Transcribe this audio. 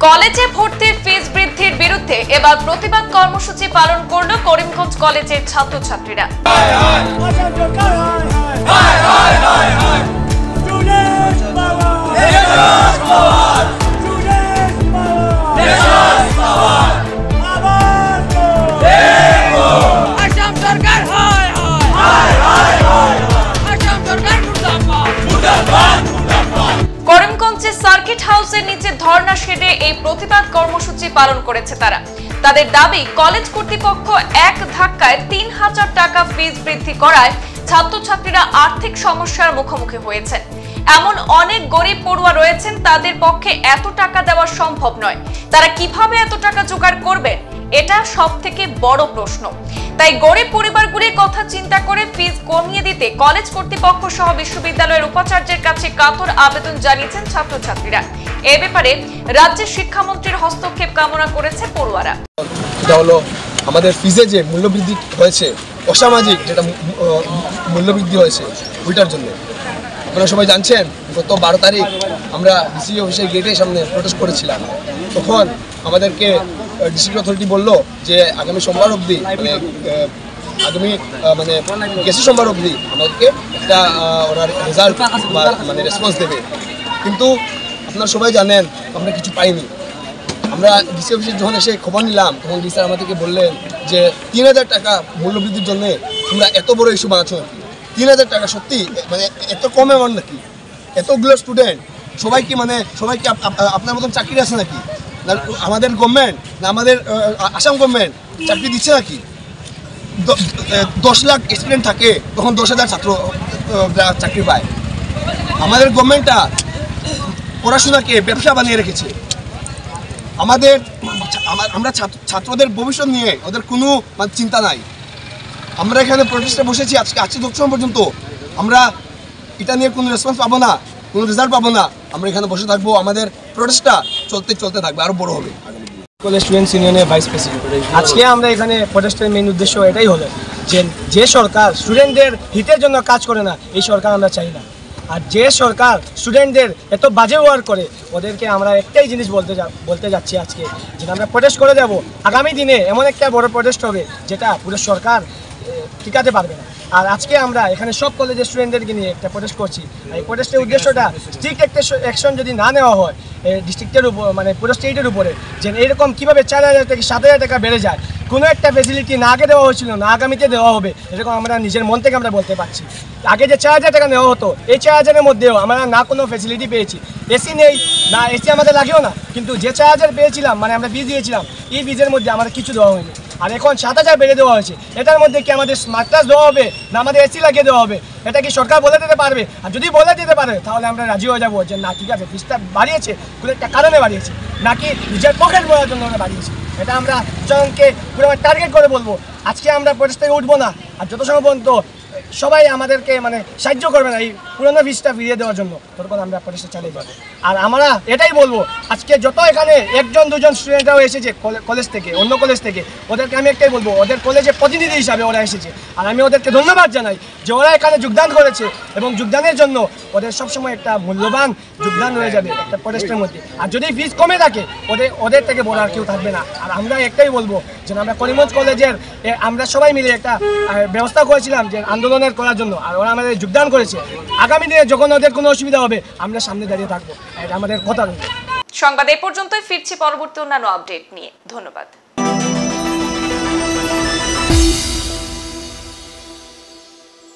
কলেজে ভর্তির ফিস বৃদ্ধির বিরুদ্ধে এবার প্রতিবাদ কর্মসূচি পালন করল করিমগঞ্জ কলেজের ছাত্রছাত্রীরা। করিমগঞ্জের সার্কিট হাউসের নিচে ধর্ণা শেডে এই প্রতিবাদ কর্মসূচি পালন করেছে তারা। তাদের দাবি, কলেজ কর্তৃপক্ষ এক ধাক্কায় ৩,০০০ টাকা ফিস বৃদ্ধি করায় ছাত্রছাত্রীরা আর্থিক সমস্যার মুখোমুখি হয়েছেন। এমন অনেক গরিব পড়ুয়া রয়েছেন, তাদের পক্ষে এত টাকা দেওয়া সম্ভব নয়। তারা কিভাবে এত টাকা জোগাড় করবে, এটা সবথেকে বড় প্রশ্ন। তাই গরিব পরিবারগুলির কথা চিন্তা করে ফিস কমিয়ে দিতে কলেজ কর্তৃপক্ষ সহ বিশ্ববিদ্যালয়ের উপাচার্যের কাছে কাতর আবেদন জানিয়েছেন ছাত্রছাত্রীরা। এ ব্যাপারে রাজ্যের শিক্ষামন্ত্রীর হস্তক্ষেপ কামনা করেছে পড়ুয়ারা। এটা হলো আমাদের ফিজে যে মূল্যবৃদ্ধি হয়েছে, অসামাজিক যেটা মূল্যবৃদ্ধি হয়েছে, ওইটার জন্য আপনারা সবাই জানছেন, গত ১২ তারিখ আমরা ডিসি অফিসের গেটের সামনে প্রোটেস্ট করেছিলাম। তখন আমাদেরকে ডিস্ট্রিক্ট অথরিটি বললো যে আগামী সোমবার অবধি গেছে সোমবার অবধি আমাদেরকে একটা ওরা রেজাল্ট মানে রেসপন্স দেবে। কিন্তু আপনারা সবাই জানেন আমরা কিছু পাইনি। আমরা ডিসি অফিসে যখন এসে খবর নিলাম, তখন ডিসি আমাদেরকে বললেন যে ৩,০০০ টাকা মূল্যবৃদ্ধির জন্য তোমরা এত বড় ইস্যু বানাচ্ছ নাকি? ৩,০০০ টাকা সত্যি মানে এত কম অ্যামাউন্ট নাকি? এতগুলো স্টুডেন্ট সবাই কি আপনার মতন চাকরি আছে নাকি? না আমাদের গভর্নমেন্ট, না আমাদের আসাম গভর্নমেন্ট চাকরি দিচ্ছে নাকি? ১০ লাখ স্টুডেন্ট থাকে, তখন ১০,০০০ ছাত্র চাকরি পায়। আমাদের গভর্নমেন্টটা পড়াশোনাকে ব্যবসা বানিয়ে রেখেছে। আমরা ছাত্রদের ভবিষ্যৎ নিয়ে ওদের কোনো চিন্তা নাই। আমরা এখানে প্রোটেস্টে বসেছি আজকে যতক্ষণ পর্যন্ত আমরা এটা নিয়ে কোনো রেসপন্স পাবো না, কোনো রেজাল্ট পাবো না, আমরা এখানে বসে থাকবো। আমাদের প্রোটেস্টটা চলতে থাকবে, আরো বড় হবে। কলেজ স্টুডেন্টস ইউনিয়নের ভাইস প্রেসিডেন্ট। আজকে আমরা এখানে প্রোটেস্টের মেইন উদ্দেশ্য এটাই হলো যে সরকার স্টুডেন্টদের হিতের জন্য কাজ করে না, এই সরকার আমরা চাই না। আর যে সরকার স্টুডেন্টদের এত বাজে ওয়ার করে, ওদেরকে আমরা একটাই জিনিস বলতে যাচ্ছি আজকে, যেটা আমরা প্রোটেস্ট করে যাব। আগামী দিনে এমন একটা বড় প্রোটেস্ট হবে যেটা পুরো সরকার টিকাতে পারবে না। আর আজকে আমরা এখানে সব কলেজের স্টুডেন্টদেরকে নিয়ে একটা প্রোটেস্ট করছি। এই প্রোটেস্টের উদ্দেশ্যটা স্ট্রিক্ট একটা অ্যাকশন যদি না নেওয়া হয় ডিস্ট্রিক্টের উপর, মানে পুরো স্টেটের উপরে, যে এরকম কীভাবে ৪,০০০ থেকে ৭,০০০ টাকা বেড়ে যায়, কোনো একটা ফেসিলিটি না আগে দেওয়া হয়েছিল না আগামীতে দেওয়া হবে, এরকম আমরা নিজের মন থেকে আমরা বলতে পারছি। আগে যে ৪,০০০ টাকা নেওয়া হতো, এই ৪,০০০-এর মধ্যেও আমরা না কোনো ফেসিলিটি পেয়েছি। এসি নেই, না এসি আমাদের লাগেও না, কিন্তু যে ৪,০০০ পেয়েছিলাম, মানে আমরা বীজ দিয়েছিলাম, এই বীজের মধ্যে আমাদের কিছু দেওয়া হয়নি। আর এখন ৭,০০০ বেড়ে দেওয়া হয়েছে। এটার মধ্যে কি আমাদের স্মার্ট ক্লাস দেওয়া হবে, না আমাদের এসি লাগিয়ে দেওয়া হবে? এটা কি সরকার বলে দিতে পারবে? আর যদি বলে দিতে পারে তাহলে আমরা রাজি হয়ে যাবো যে না ঠিক আছে, ফিসটা বাড়িয়েছে কোনো একটা কারণে বাড়িয়েছে, নাকি নিজের পকেট ভরার জন্য আমরা বাড়িয়েছি। এটা আমরা জনকে পুরো টার্গেট করে বলবো। আজকে আমরা প্রোটেস্ট থেকে উঠবো না, আর যত সময় পর্যন্ত সবাই আমাদেরকে সাহায্য করবে না এই পুরোনো ফিসটা ফিরিয়ে দেওয়ার জন্য, তখন আমরা প্রোটেস্টে চালিয়ে যাবো। আর আমরা এটাই বলবো, আজকে যত এখানে ১-২ স্টুডেন্টরাও এসেছে কলেজ থেকে, অন্য কলেজ থেকে, ওদেরকে আমি একটাই বলবো, ওদের কলেজে প্রতিনিধি হিসাবে ওরা এসেছে। আর আমি ওদেরকে ধন্যবাদ জানাই যে ওরা এখানে যোগদান করেছে, এবং যোগদানের জন্য ওদের সবসময় একটা মূল্যবান যোগদান রয়ে যাবে একটা প্রোটেস্টের মধ্যে। আর যদি ফিস কমে থাকে, ওদের থেকে বড় আর কেউ থাকবে না। আর আমরা একটাই বলবো যে আমরা করিমগঞ্জ কলেজের আমরা সবাই মিলে একটা ব্যবস্থা করেছিলাম যে আন্দোলনের করার জন্য, আর ওরা আমাদের যোগদান করেছে। আগামী দিনে যখন ওদের কোনো অসুবিধা হবে, আমরা সামনে দাঁড়িয়ে থাকবো, এটা আমাদের কথা। সংবাদ এ পর্যন্তই, ফিরছি পরবর্তী অন্যান্য আপডেট নিয়ে। ধন্যবাদ।